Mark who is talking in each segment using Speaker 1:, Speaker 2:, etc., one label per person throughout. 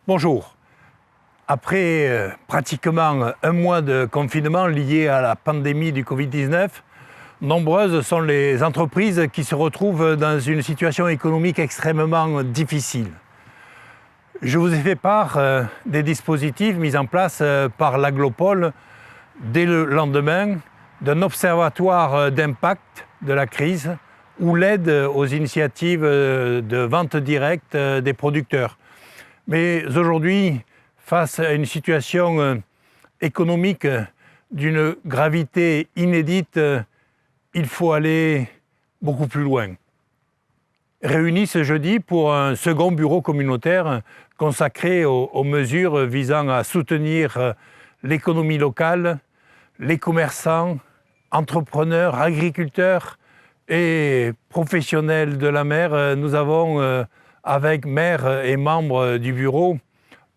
Speaker 1: Bonjour. Après pratiquement un mois de confinement lié à la pandémie du Covid-19, nombreuses sont les entreprises qui se retrouvent dans une situation économique extrêmement difficile. Je vous ai fait part des dispositifs mis en place par l'Aglopole dès le lendemain d'un observatoire d'impact de la crise ou l'aide aux initiatives de vente directe des producteurs. Mais aujourd'hui, face à une situation économique d'une gravité inédite, il faut aller beaucoup plus loin. Réunis ce jeudi pour un second bureau communautaire consacré aux mesures visant à soutenir l'économie locale, les commerçants, entrepreneurs, agriculteurs et professionnels de la mer, nous avons, avec maires et membres du bureau,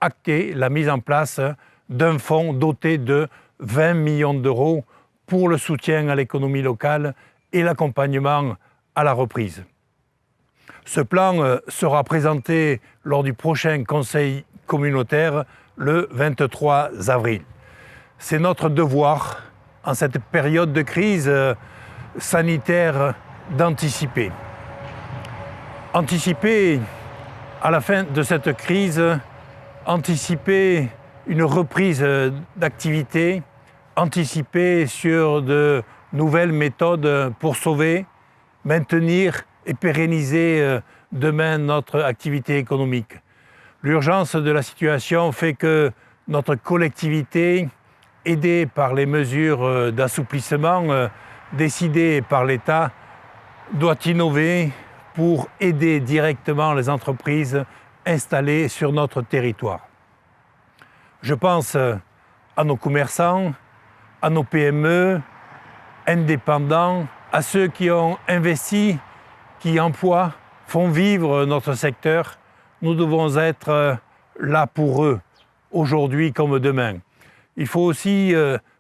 Speaker 1: acté la mise en place d'un fonds doté de 20 millions d'euros pour le soutien à l'économie locale et l'accompagnement à la reprise. Ce plan sera présenté lors du prochain conseil communautaire le 23 avril. C'est notre devoir, en cette période de crise sanitaire, d'anticiper. Anticiper à la fin de cette crise, anticiper une reprise d'activité, anticiper sur de nouvelles méthodes pour sauver, maintenir et pérenniser demain notre activité économique. L'urgence de la situation fait que notre collectivité, aidée par les mesures d'assouplissement décidées par l'État, doit innover pour aider directement les entreprises installées sur notre territoire. Je pense à nos commerçants, à nos PME, indépendants, à ceux qui ont investi, qui emploient, font vivre notre secteur. Nous devons être là pour eux, aujourd'hui comme demain. Il faut aussi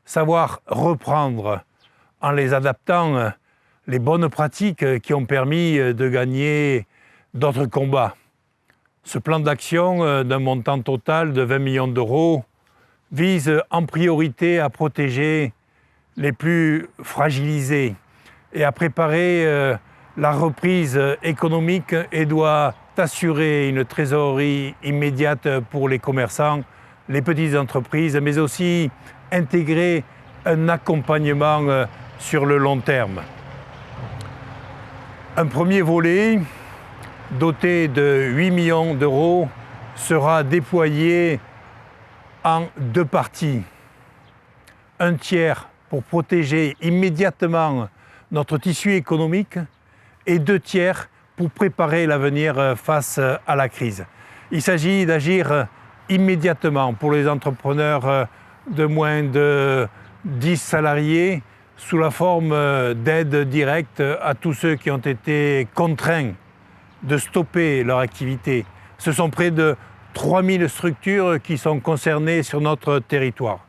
Speaker 1: savoir reprendre, en les adaptant, les bonnes pratiques qui ont permis de gagner d'autres combats. Ce plan d'action d'un montant total de 20 millions d'euros vise en priorité à protéger les plus fragilisés et à préparer la reprise économique et doit assurer une trésorerie immédiate pour les commerçants, les petites entreprises, mais aussi intégrer un accompagnement sur le long terme. Un premier volet, doté de 8 millions d'euros, sera déployé en deux parties. Un tiers pour protéger immédiatement notre tissu économique et deux tiers pour préparer l'avenir face à la crise. Il s'agit d'agir immédiatement pour les entrepreneurs de moins de 10 salariés sous la forme d'aides directes à tous ceux qui ont été contraints de stopper leur activité. Ce sont près de 3000 structures qui sont concernées sur notre territoire.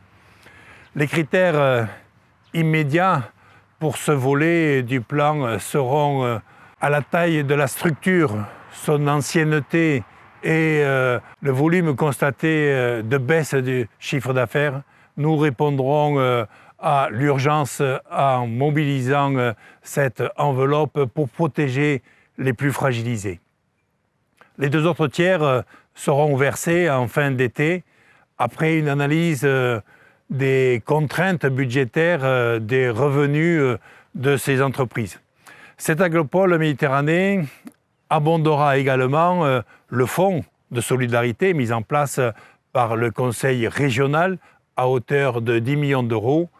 Speaker 1: Les critères immédiats pour ce volet du plan seront à la taille de la structure, son ancienneté et le volume constaté de baisse du chiffre d'affaires. Nous répondrons à l'urgence en mobilisant cette enveloppe pour protéger les plus fragilisés. Les deux autres tiers seront versés en fin d'été après une analyse des contraintes budgétaires des revenus de ces entreprises. Cette Aglopole Méditerranée abondera également le fonds de solidarité mis en place par le Conseil régional à hauteur de 10 millions d'euros.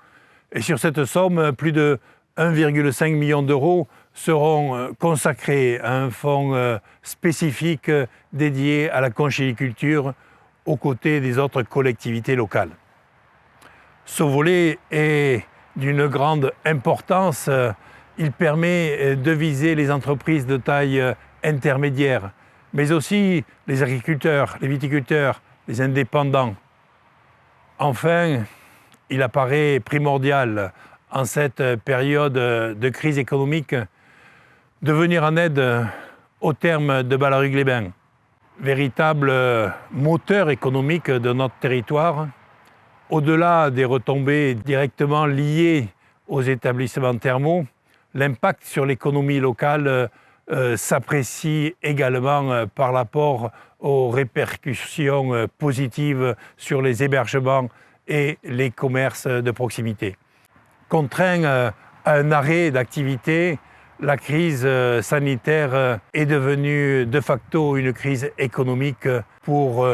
Speaker 1: Et sur cette somme, plus de 1,5 million d'euros seront consacrés à un fonds spécifique dédié à la conchyliculture aux côtés des autres collectivités locales. Ce volet est d'une grande importance. Il permet de viser les entreprises de taille intermédiaire, mais aussi les agriculteurs, les viticulteurs, les indépendants. Enfin, il apparaît primordial en cette période de crise économique de venir en aide au terme de Ballaruc-les-Bains. véritable moteur économique de notre territoire. Au-delà des retombées directement liées aux établissements thermaux, l'impact sur l'économie locale s'apprécie également par rapport aux répercussions positives sur les hébergements et les commerces de proximité. Contraint à un arrêt d'activité, la crise sanitaire est devenue de facto une crise économique pour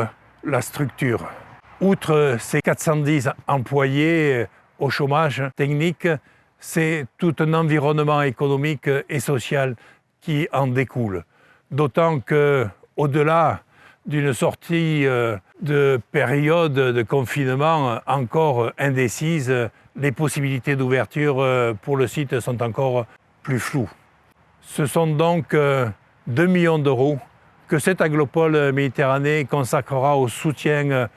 Speaker 1: la structure. Outre ces 410 employés au chômage technique, c'est tout un environnement économique et social qui en découle. D'autant qu'au-delà d'une sortie de période de confinement encore indécise, les possibilités d'ouverture pour le site sont encore plus floues. Ce sont donc 2 millions d'euros que cette Aglopole Méditerranée consacrera au soutien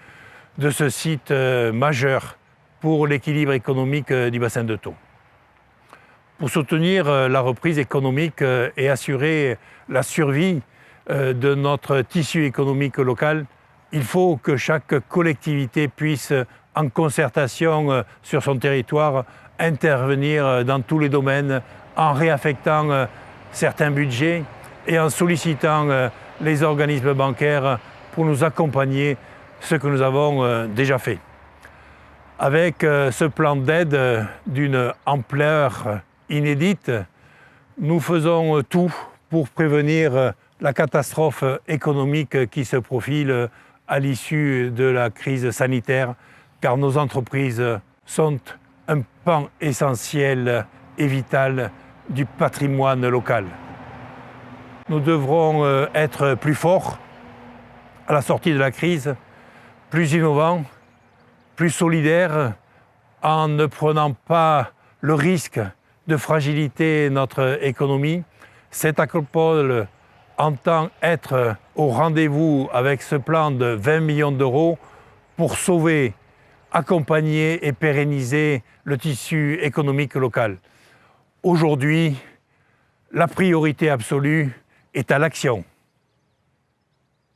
Speaker 1: de ce site majeur pour l'équilibre économique du bassin de Thau. Pour soutenir la reprise économique et assurer la survie de notre tissu économique local, il faut que chaque collectivité puisse, en concertation sur son territoire, intervenir dans tous les domaines en réaffectant certains budgets et en sollicitant les organismes bancaires pour nous accompagner, ce que nous avons déjà fait. Avec ce plan d'aide d'une ampleur inédite, nous faisons tout pour prévenir la catastrophe économique qui se profile à l'issue de la crise sanitaire, car nos entreprises sont un pan essentiel et vital du patrimoine local. Nous devrons être plus forts à la sortie de la crise, plus innovants, plus solidaires, en ne prenant pas le risque de fragiliter notre économie. Cette Aglopole entend être au rendez-vous avec ce plan de 20 millions d'euros pour sauver, accompagner et pérenniser le tissu économique local. Aujourd'hui, la priorité absolue est à l'action.